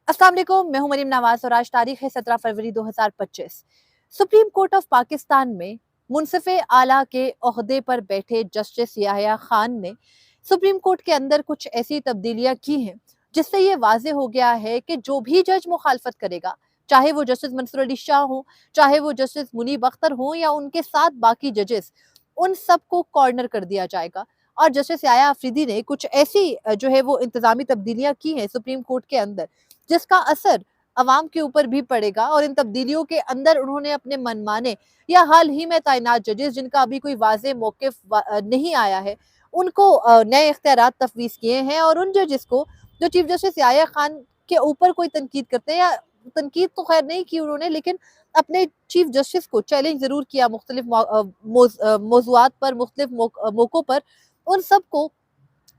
अस्सलाम वालेकुम, मैं हूं मरीम नवाज और आज तारीख है 17 फरवरी 2025। सुप्रीम कोर्ट ऑफ पाकिस्तान में मुनसिफे आला के ओहदे पर बैठे जस्टिस याहिया खान ने सुप्रीम कोर्ट के अंदर कुछ ऐसी तब्दीलियां की हैं जिससे ये वाजे हो गया है कि जो भी जज मुखालफत करेगा, चाहे वो जस्टिस मंसूर अली शाह हो, चाहे वो जस्टिस मुनीब अख्तर हो या उनके साथ बाकी जजेस, उन सबको कॉर्नर कर दिया जाएगा। और जस्टिस याहिया अफरीदी ने कुछ ऐसी जो है वो इंतजामी तब्दीलियां की हैं सुप्रीम कोर्ट के अंदर जिसका असर अवाम के ऊपर भी पड़ेगा। और इन तब्दीलियों के अंदर उन्होंने अपने मनमाने या हाल ही में तैनात जजेस जिनका अभी कोई वाज़ेह मौक़िफ़ नहीं आया है, उनको नए इख्तियारात तफवीज़ किए हैं। और उन जजेस को जो चीफ जस्टिस याहिया खान के ऊपर कोई तनकीद करते हैं, या तनकीद तो खैर नहीं की उन्होंने, लेकिन अपने चीफ जस्टिस को चैलेंज ज़रूर किया मुख्तलिफ मौज़ूआत पर, मुख्तलिफ मौक़ों पर, उन सबको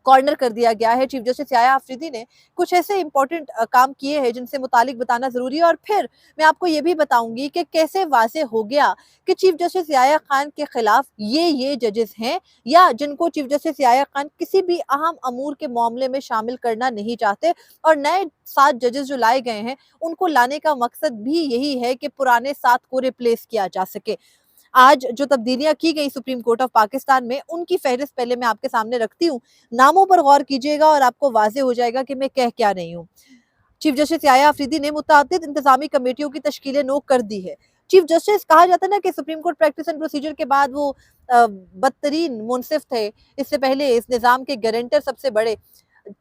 कॉर्नर कर दिया गया है। चीफ जस्टिस याहिया अफरीदी ने कुछ ऐसे इंपॉर्टेंट काम किए हैं जिनसे मुतालिक बताना जरूरी है। और फिर मैं आपको ये भी बताऊंगी कि कैसे वाज़ेह हो गया कि चीफ जस्टिस याहिया खान के खिलाफ ये जजेस हैं, या जिनको चीफ जस्टिस याहिया खान किसी भी अहम अमूर के मामले में शामिल करना नहीं चाहते। और नए 7 जजेस जो लाए गए हैं, उनको लाने का मकसद भी यही है कि पुराने 7 को रिप्लेस किया जा सके। आज जो तब्दीलियां की गई सुप्रीम कोर्ट ऑफ पाकिस्तान में, उनकी फहरिस्त पहले मैं आपके सामने रखती हूँ। नामों पर गौर कीजिएगा और आपको वाजे हो जाएगा कि मैं कह क्या रही हूँ। चीफ जस्टिस याहिया अफरीदी ने मुतअद्दिद इंतजामी कमेटियों की तश्कीलें नो कर दी है। चीफ जस्टिस कहा जाता है ना कि supreme court practice and procedure के बाद वो बदतरीन मुंसिफ थे। इससे पहले इस निज़ाम के गारंटर सबसे बड़े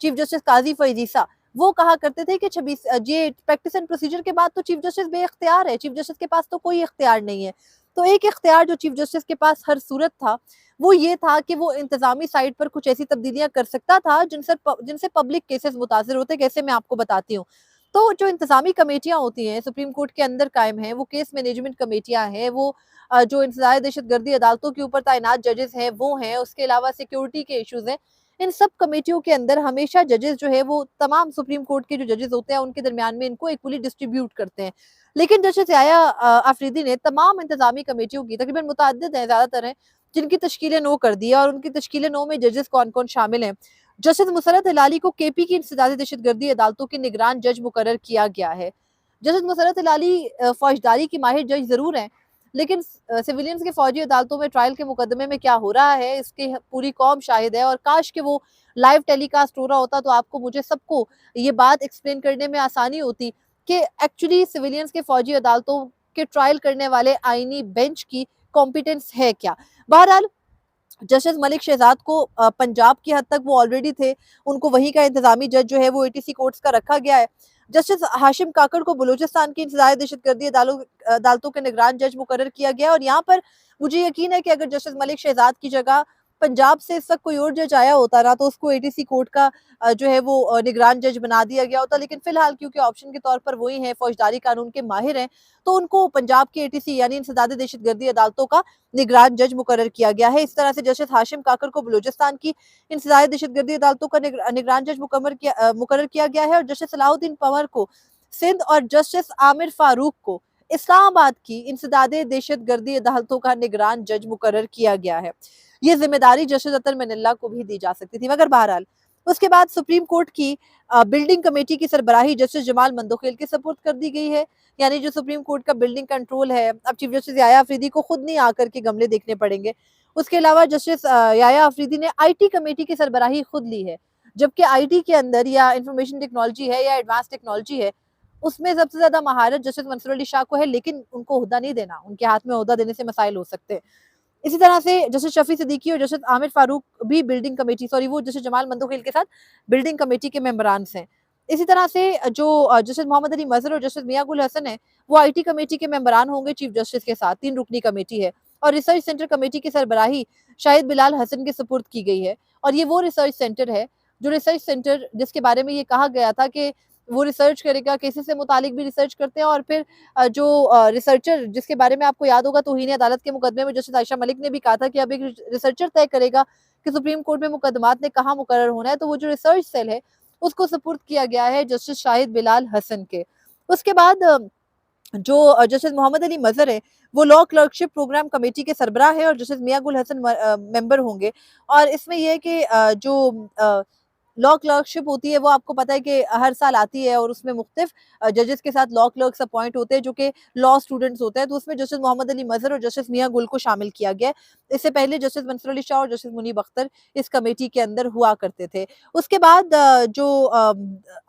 चीफ जस्टिस काजी फैजीसा, वो कहा करते थे कि 26 ये प्रैक्टिस एंड प्रोसीजर के बाद तो चीफ जस्टिस बेइख्तियार है, चीफ जस्टिस के पास तो कोई इख्तियार नहीं है। तो एक इख्तियार जो चीफ जस्टिस के पास हर सूरत था, वो ये था कि वो इंतजामी साइड पर कुछ ऐसी तब्दीलियां कर सकता था जिनसे पब्लिक केसेस मुतासर होते। कैसे, मैं आपको बताती हूँ। तो जो इंतजामी कमेटियां होती हैं सुप्रीम कोर्ट के अंदर कायम है, वो केस मैनेजमेंट कमेटियां हैं, वो जो इंसदाद दहशतगर्दी अदालतों के ऊपर तैनात जजेस हैं वो हैं, उसके अलावा सिक्योरिटी के इशूज हैं। इन सब कमेटियों के अंदर हमेशा जजेस जो है वो तमाम सुप्रीम कोर्ट के जो जजेस होते हैं उनके दरमियान में इनको इक्वली डिस्ट्रीब्यूट करते हैं। लेकिन जस्टिस याहिया अफरीदी ने तमाम इंतजामी कमेटियों की, तकरीबन मुतअद्दिद हैं, ज्यादातर हैं, जिनकी तश्कीलें नो कर दी है। और उनकी तश्कीलें नो में जजेस कौन कौन शामिल हैं। जस्टिस मुसर्रत हिलाली को केपी की इंसदादी दहशतगर्दी अदालतों के निगरान जज मुकर्रर किया गया है। जस्टिस मुसर्रत हिलाली फौजदारी की माहिर जज जरूर हैं, लेकिन सिविलियंस के फौजी अदालतों में ट्रायल के मुकदमे में क्या हो रहा है इसकी पूरी कौम शाहिद है। और काश के वो लाइव टेलीकास्ट हो रहा होता तो आपको, मुझे, सबको ये बात एक्सप्लेन करने में आसानी होती कि एक्चुअली सिविलियंस के फौजी अदालतों के ट्रायल करने वाले आईनी बेंच की कॉम्पिटेंस है क्या। बहरहाल जस्टिस मलिक शहजाद को पंजाब की हद तक वो ऑलरेडी थे, उनको वहीं का इंतजामी जज जो है वो एटीसी कोर्ट्स का रखा गया है। जस्टिस हाशिम काकड़ को बलूचिस्तान की इंसदादी दहशतगर्दी अदालतों के निगरान जज मुकर्रर किया गया। और यहाँ पर मुझे यकीन है कि अगर जस्टिस मलिक शहजाद की जगह पंजाब से इस वक्त कोई और जज आया होता ना, तो उसको एटीसी कोर्ट का जो है वो निगरान जज बना दिया गया होता। लेकिन फिलहाल क्योंकि ऑप्शन के तौर पर वही है, फौजदारी कानून के माहिर हैं, तो उनको पंजाब की एटीसी यानी इंसदादी दहशतगर्दी अदालतों का निगरान जज मुकर्रर किया गया है। इस तरह से जस्टिस हाशिम काकर को बलूचिस्तान की इंसदादी दहशतगर्दी अदालतों का निगरान जज मुकर्रर किया गया है। और जस्टिस सलाहुद्दीन पंवर को सिंध और जस्टिस आमिर फारूक को इस्लामाबाद की इंसदादी दहशतगर्दी अदालतों का निगरान जज मुकर्रर किया गया है। ये जिम्मेदारी जस्टिस अतर मनिल्ला को भी दी जा सकती थी, मगर बहरहाल उसके बाद सुप्रीम कोर्ट की बिल्डिंग कमेटी की सरबराही जस्टिस जमाल मंदोखेल के सपुर्द कर दी गई है। यानी जो सुप्रीम कोर्ट का बिल्डिंग कंट्रोल है, अब चीफ जस्टिस याहिया अफरीदी को खुद नहीं आकर के गमले देखने पड़ेंगे। उसके अलावा जस्टिस याहिया अफरीदी ने आईटी कमेटी की सरबराही खुद ली है, जबकि आईटी के अंदर या इंफॉर्मेशन टेक्नोलॉजी है या एडवांस टेक्नोलॉजी है, उसमें सबसे ज्यादा महारत जस्टिस मंसूर अली शाह को है, लेकिन उनको ओहदा नहीं देना, उनके हाथ में ओहदा देने से मसाइल हो सकते हैं। इसी तरह से जस्टिस शफी सिद्दीकी और जस्टिस आमिर फारूक भी बिल्डिंग कमेटी, सॉरी, वो जस्टिस जमाल मंदोखेल के साथ बिल्डिंग कमेटी के मेंबरान हैं। इसी तरह से जो जस्टिस मोहम्मद अली मजहर और जस्टिस मियां गुल हसन है, वो आईटी कमेटी के मेंबरान होंगे चीफ जस्टिस के साथ। 3 रुकनी कमेटी है। और रिसर्च सेंटर कमेटी की सरबराही शाहिद बिलाल हसन के सुपुर्द की गई है। और ये वो रिसर्च सेंटर है, जो रिसर्च सेंटर जिसके बारे में ये कहा गया था कि वो रिसर्च करेगा, केसेस से मुतालिक भी रिसर्च करते हैं। और फिर जो रिसर्चर, जिसके बारे में आपको याद होगा तौहीन अदालत के मुकदमे में जस्टिस आयशा मलिक ने भी कहा था कि अब एक रिसर्चर तय करेगा कि सुप्रीम कोर्ट में मुकदमात ने कहाँ मुकर्रर होना है, तो वो जो रिसर्च सेल है उसको सुपुर्द किया गया है जस्टिस शाहिद बिलाल हसन के। उसके बाद जो जस्टिस मोहम्मद अली मजहर है, वो लॉ क्लर्कशिप प्रोग्राम कमेटी के सरबराह है और जस्टिस मियां गुल हसन मेंबर होंगे। और इसमें यह है कि जो लॉ क्लर्कशिप होती है वो आपको पता है कि हर साल आती है और उसमें मुख्तलिफ जजेस के साथ लॉ क्लर्क्स अपॉइंट होते हैं जो कि लॉ स्टूडेंट्स होते हैं। तो उसमें जस्टिस मोहम्मद अली मजहर और जस्टिस मियां गुल को शामिल किया गया है। इससे पहले जस्टिस मंसूर अली शाह और जस्टिस मुनीब अख्तर इस कमेटी के अंदर हुआ करते थे। उसके बाद जो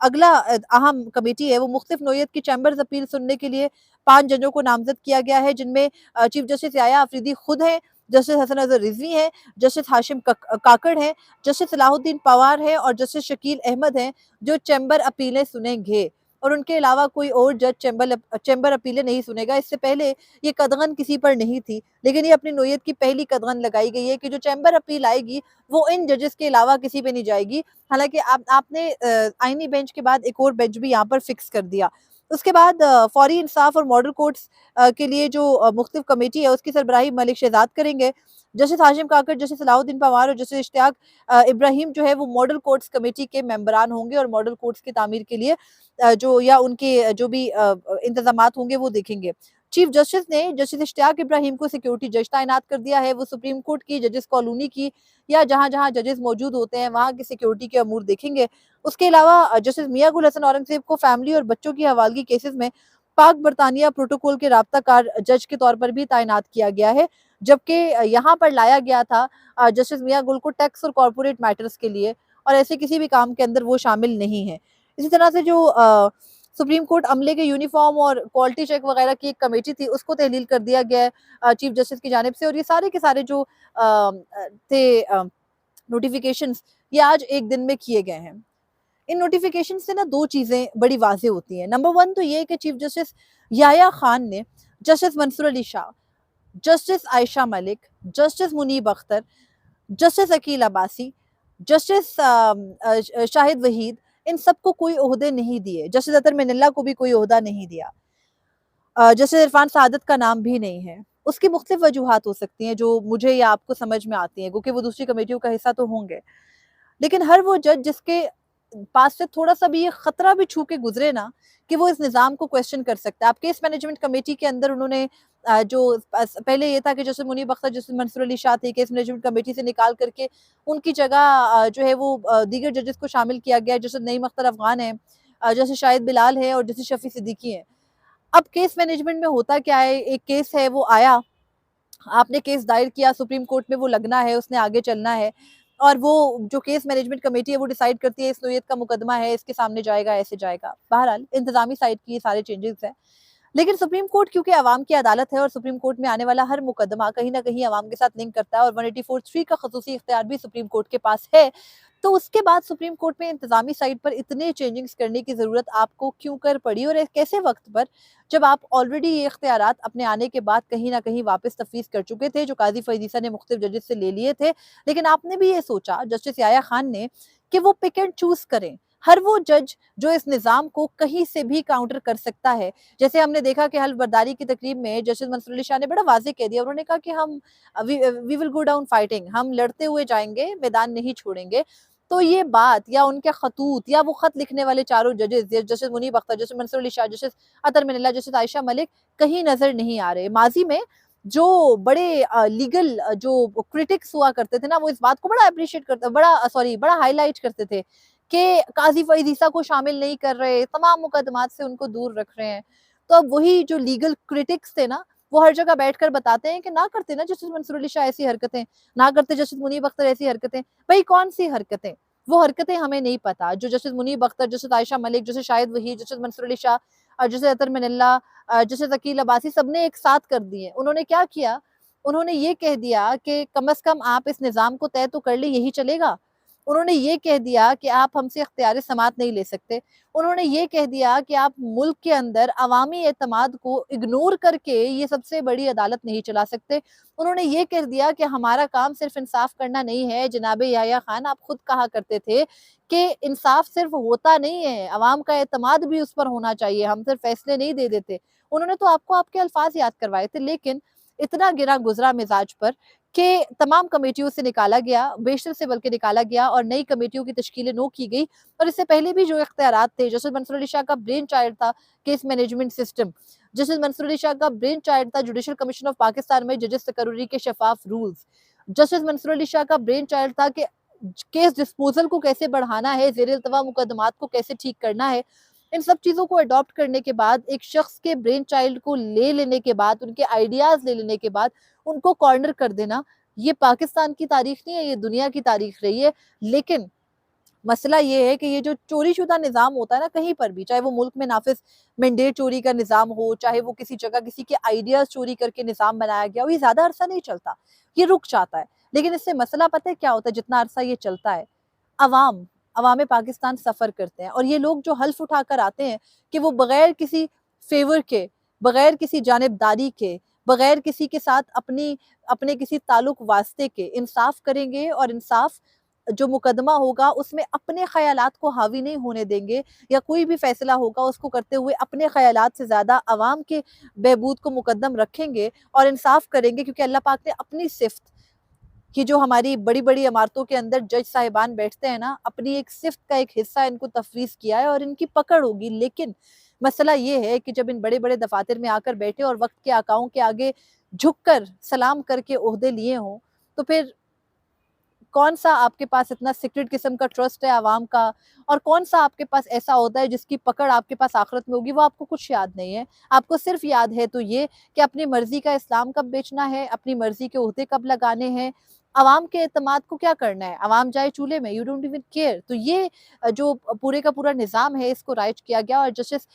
अगला अहम कमेटी है वो मुख्तलिफ नौयत की चैम्बर्स अपील सुनने के लिए 5 जजों को नामजद किया गया है, जिनमें चीफ जस्टिस याया अफरीदी खुद हैं, जस्टिस हसन अजहर रिजवी हैं, जस्टिस हाशिम काकड़ हैं, जस्टिस सलाहुद्दीन पवार है और जस्टिस शकील अहमद हैं, जो चैम्बर अपीलें सुनेंगे। और उनके अलावा कोई और जज चैम्बर अपीलें नहीं सुनेगा। इससे पहले ये कदगन किसी पर नहीं थी, लेकिन ये अपनी नौयत की पहली कदगन लगाई गई है कि जो चैम्बर अपील आएगी वो इन जजेस के अलावा किसी पे नहीं जाएगी। हालांकि आपने आईनी बेंच के बाद एक और बेंच भी यहाँ पर फिक्स कर दिया। उसके बाद फौरी इंसाफ और मॉडल कोर्ट्स के लिए जो मुख्तलिफ कमेटी है उसकी सरबराही मलिक शहजाद करेंगे। जस्टिस हाशिम काकड़, जस्टिस सलाहुद्दीन पवार और जस्टिस इश्तियाक इब्राहिम जो है वो मॉडल कोर्ट्स कमेटी के मेंबरान होंगे और मॉडल कोर्ट्स की तामीर के लिए जो या उनके जो भी इंतजामात होंगे वो देखेंगे। चीफ जस्टिस ने जस्टिस इश्तियाक इब्राहिम को सिक्योरिटी जज तैनात कर दिया है। वो सुप्रीम कोर्ट की जजेस कॉलोनी की या जहां जहां जजेस मौजूद होते हैं वहां की सिक्योरिटी के अमूर देखेंगे। उसके अलावा जस्टिस मियां गुल हसन औरंगजेब को फैमिली और बच्चों की हवालगी केसेस में पाक बरतानिया प्रोटोकॉल के राब्ताकार जज के तौर पर भी तैनात किया गया है, जबकि यहाँ पर लाया गया था जस्टिस मियां गुल को टैक्स और कॉर्पोरेट मैटर्स के लिए, और ऐसे किसी भी काम के अंदर वो शामिल नहीं है। इसी तरह से जो सुप्रीम कोर्ट अमले के यूनिफॉर्म और क्वालिटी चेक वगैरह की एक कमेटी थी उसको तहलील कर दिया गया है चीफ जस्टिस की जानिब से। और ये सारे के सारे जो थे नोटिफिकेशंस ये आज एक दिन में किए गए हैं। इन नोटिफिकेशन से ना दो चीजें बड़ी वाजे होती हैं। नंबर वन तो ये कि चीफ जस्टिस याया खान ने justice Mansoor Ali Shah, justice Ayesha Malik, justice Munib Akhtar, justice Aqeel Abbasi, justice Shahid Waheed, इन सबको कोई ओहदे नहीं दिए। जस्टिस अतर मिनल्ला को भी कोई ओहदा नहीं दिया। जस्टिस इरफान सआदत का नाम भी नहीं है। उसकी मुख्तलिफ वजूहात हो सकती हैं जो मुझे या आपको समझ में आती हैं, क्योंकि वो दूसरी कमेटियों का हिस्सा तो होंगे। लेकिन हर वो जज जिसके पास से थोड़ा सा भी ये खतरा भी छू के गुजरे ना कि वो इस निज़ाम को क्वेश्चन कर सकता है। आप केस मैनेजमेंट कमेटी के अंदर उन्होंने जो पहले ये था कि जस्टिस मुनीब अख्तर, जस्टिस मंसूर अली शाह थे, केस मैनेजमेंट कमेटी से निकाल करके उनकी जगह जो है वो दीगर जजेस को शामिल किया गया। जस्टिस नईम अख्तर अफगान है, जस्टिस शाहिद बिलाल है और जस्टिस शफी सिद्दीकी है। अब केस मैनेजमेंट में होता क्या है, एक केस है वो आया, आपने केस दायर किया, सुप्रीम कोर्ट में वो लगना है, उसने आगे चलना है, और वो जो केस मैनेजमेंट कमेटी है वो डिसाइड करती है इस नोयत का मुकदमा है, इसके सामने जाएगा, ऐसे जाएगा। बहरहाल इंतजामी साइड की ये सारे चेंजेस हैं। लेकिन सुप्रीम कोर्ट क्योंकि अवाम की अदालत है और सुप्रीम कोर्ट में आने वाला हर मुकदमा कहीं ना कहीं अवाम के साथ लिंक करता है और 184(3) का खसूसी इख्तियार भी सुप्रीम कोर्ट के पास है, तो उसके बाद सुप्रीम कोर्ट में इंतजामी साइड पर इतने चेंजिंग्स करने की जरूरत आपको क्यों कर पड़ी, और एक ऐसे वक्त पर जब आप ऑलरेडी ये इख्तियारात अपने आने के बाद कहीं ना कहीं वापस तफवीज कर चुके थे, जो काजी फैजीसा ने मुख्तलिफ जजेस से ले लिए थे। लेकिन आपने भी ये सोचा, जस्टिस याया खान ने, कि वो पिक एंड चूज करें हर वो जज जो इस निज़ाम को कहीं से भी काउंटर कर सकता है। जैसे हमने देखा कि हल्फ बर्दारी की तकरीब में जस्टिस मंसूर अली शाह ने बड़ा वाज़ेह कह दिया, उन्होंने कहा कि हम we will go down fighting, हम लड़ते हुए जाएंगे, मैदान नहीं छोड़ेंगे। तो ये बात या उनके खतूत या वो खत लिखने वाले चारों जजेस, justice Munib Akhtar, justice Mansoor Ali Shah, justice Athar Minallah, justice Ayesha Malik, कहीं नजर नहीं आ रहे। माजी में जो बड़े लीगल जो क्रिटिक्स हुआ करते थे ना, वो इस बात को बड़ा अप्रिशिएट करते, बड़ा हाईलाइट करते थे कि काजी फईज ईसा को शामिल नहीं कर रहे, तमाम मुकदमात से उनको दूर रख रहे हैं। तो अब वही जो लीगल क्रिटिक्स थे ना, वो हर जगह बैठकर बताते हैं कि ना करते ना जस्टिस मंसूर अली शाह ऐसी हरकतें, ना करते जस्टिस मुनीब अख्तर ऐसी हरकतें। भाई कौन सी हरकतें? वो हरकतें हमें नहीं पता जो justice Munib Akhtar, justice Ayesha Malik, justice Shahid Waheed, justice Mansoor Ali Shah, justice Athar Minallah, justice Aqeel Abbasi सबने एक साथ कर दिए। उन्होंने क्या किया? उन्होंने ये कह दिया कि कम अज कम आप इस निज़ाम को तय तो कर ले, यही चलेगा। उन्होंने ये कह दिया कि आप हमसे इख्तियार समात नहीं ले सकते। उन्होंने ये कह दिया कि आप मुल्क के अंदर अवामी एतमाद को इग्नोर करके ये सबसे बड़ी अदालत नहीं चला सकते। उन्होंने ये कह दिया कि हमारा काम सिर्फ इंसाफ करना नहीं है। जनाब याया खान, आप खुद कहा करते थे कि इंसाफ सिर्फ होता नहीं है, अवाम का एतमाद भी उस पर होना चाहिए, हम सिर्फ फैसले नहीं दे देते। उन्होंने तो आपको आपके अल्फाज याद करवाए थे, लेकिन इतना गिरा गुजरा मिजाज पर कि तमाम कमेटियों से निकाला गया, बेशतर से बल्कि निकाला गया और नई कमेटियों की तश्कील नो की गई। और इससे पहले भी जो इख्तियारात थे, जस्टिस मंसूर अली शाह का ब्रेन चाइल्ड था case management system, justice Mansoor Ali Shah का ब्रेन चाइल्ड था जुडिशल कमीशन ऑफ पाकिस्तान में जजेस तकर्री के शफाफ रूल्स, जस्टिस मंसूर अली शाह का ब्रेन चाइल्ड था कि केस डिस्पोजल को कैसे बढ़ाना है, ज़ेर इल्तवा मुकदमात को कैसे ठीक करना है, इन सब चीज़ों को अडॉप्ट करने के बाद, एक शख्स के ब्रेन चाइल्ड को ले लेने के बाद, उनके आइडियाज़ ले लेने के बाद, उनको कॉर्नर कर देना, ये पाकिस्तान की तारीख नहीं है, ये दुनिया की तारीख रही है। लेकिन मसला ये है कि ये जो चोरी-शुदा निज़ाम होता है ना कहीं पर भी, चाहे वो मुल्क में नाफ़िज़ मैंडेट चोरी का निज़ाम हो, चाहे वो किसी जगह किसी के आइडियाज़ चोरी करके निज़ाम बनाया गया हो, ये ज़्यादा अरसा नहीं चलता, ये रुक जाता है। लेकिन इससे मसला पता है क्या होता है जितना अरसा ये चलता है? अवाम, अवाम पाकिस्तान सफ़र करते हैं और ये लोग जो हल्फ़ उठाकर आते हैं कि वो बगैर किसी फ़ेवर के, बगैर किसी जानिबदारी के, बगैर किसी के साथ अपने किसी ताल्लुक वास्ते के इंसाफ़ करेंगे और इंसाफ़ जो मुकदमा होगा उसमें अपने ख़यालात को हावी नहीं होने देंगे या कोई भी फ़ैसला होगा उसको करते हुए अपने ख़यालात से ज़्यादा अवाम के बहबूद को मुकद्दम रखेंगे और इंसाफ़ करेंगे क्योंकि अल्लाह पाक ने अपनी सिफ़त कि जो हमारी बड़ी-बड़ी इमारतों के अंदर जज साहिबान बैठते हैं ना, अपनी एक सिफ़्त का एक हिस्सा इनको तफ़वीज़ किया है और इनकी पकड़ होगी। लेकिन मसला ये है कि जब इन बड़े-बड़े दफ़ातर में आकर बैठे और वक़्त के आकाओं के आगे झुककर सलाम करके ओहदे लिए हों, तो फिर कौन-सा आपके पास इतना सीक्रेट किस्म का ट्रस्ट है अवाम का और कौन-सा आपके पास ऐसा होता है जिसकी पकड़ आपके पास आखिरत में होगी, वो आपको कुछ याद नहीं है। आपको सिर्फ़ याद है तो ये कि अपनी मर्ज़ी का इस्लाम कब बेचना है, अपनी मर्ज़ी के ओहदे कब लगाने हैं, अवाम के एतमाद को क्या करना है, अवाम जाए चूल्हे में, यू डोंट इवन केयर। तो ये जो पूरे का पूरा निज़ाम है, इसको राइट किया गया और जस्टिस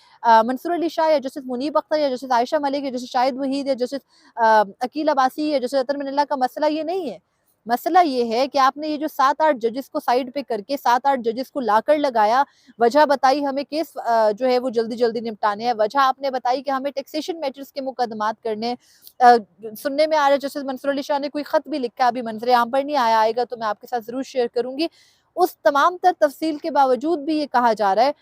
मंसूर अली शाह या जस्टिस मुनीब अख्तर या जस्टिस आयशा मलिक या जस्टिस शाहिद वहीद या जस्टिस अकील अब्बासी या जस्टिस अतर मिनल्ला का मसला ये नहीं है। मसला ये है कि आपने ये जो 7-8 जजेस को साइड पे करके 7-8 जजेस को लाकर लगाया, वजह बताई हमें केस जो है वो जल्दी-जल्दी निपटाने हैं, वजह आपने बताई कि हमें टैक्सेशन मैटर्स के मुकदमात करने हैं। सुनने में आ रहा है जस्टिस मंसूर अली शाह ने कोई खत भी लिखा, अभी मंज़र आम पर नहीं आया, आएगा तो मैं आपके साथ ज़रूर शेयर करूँगी। उस तमाम तर तफ़सील के बावजूद भी ये कहा जा रहा है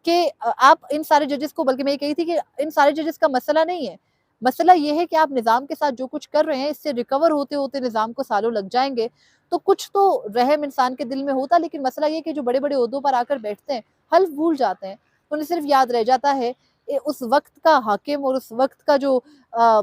कि आप इन सारे जजेस को बल्कि मैं ये कही थी कि इन सारे जजेस का मसला नहीं है। मसला ये है कि आप निज़ाम के साथ जो कुछ कर रहे हैं इससे रिकवर होते-होते निज़ाम को सालों लग जाएँगे। तो कुछ तो रहम इंसान के दिल में होता लेकिन मसला ये है कि जो बड़े-बड़े ओहदों पर आकर बैठते हैं, हल्फ भूल जाते हैं। उन्हें सिर्फ़ याद रह जाता है उस वक़्त का हाकिम और उस वक़्त का जो अ,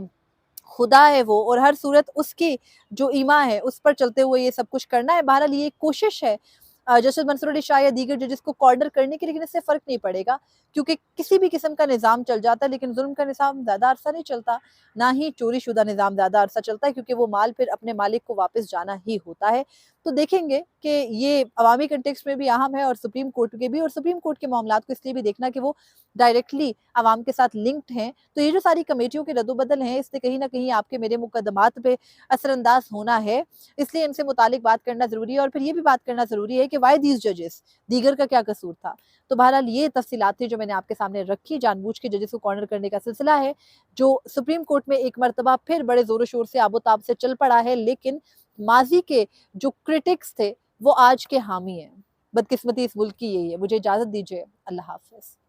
खुदा है वो और हर सूरत उसकी जो ईमा है उस पर चलते हुए ये सब कुछ करना है। बहरहाल ये एक कोशिश है जस्टिस मंसूर अली शाह या दीगर जजेस को कॉर्नर करने की लेकिन इससे फ़र्क नहीं पड़ेगा क्योंकि किसी भी किस्म का निज़ाम चल जाता है लेकिन ज़ुल्म का निज़ाम ज़्यादा अरसा नहीं चलता, ना ही चोरी-शुदा निज़ाम ज़्यादा अरसा चलता है क्योंकि वो माल फिर अपने मालिक को वापस जाना ही होता है। तो देखेंगे कि ये अवामी कॉन्टेक्स्ट में भी अहम है और सुप्रीम कोर्ट के भी और सुप्रीम कोर्ट के मामलात को इसलिए भी देखना कि वो डायरेक्टली अवाम के साथ लिंक्ड हैं। तो ये जो सारी कमेटियों के रद्दो-बदल हैं इससे कहीं न कहीं आपके मेरे मुकदमात पे असरअंदाज़ होना है। इसलिए इनसे मुतालिक बात करना ज़रूरी है और फिर ये भी बात करना ज़रूरी है कि व्हाई दीज़ जजेस दीगर का क्या कसूर था? तो बहरहाल ये तफ़सीलात थी जो मैंने आपके सामने रखी, जानबूझ के जजेस को कॉर्नर करने का सिलसिला है, जो सुप्रीम कोर्ट में एक मर्तबा फिर बड़े ज़ोर-ओ-शोर से आबो-ताब से चल पड़ा है, लेकिन माज़ी के जो क्रिटिक्स थे, वो आज के हामी हैं। बदकिस्मती इस मुल्क की यही है। मुझे इजाज़त दीजिए। अल्लाह हाफ़िज़।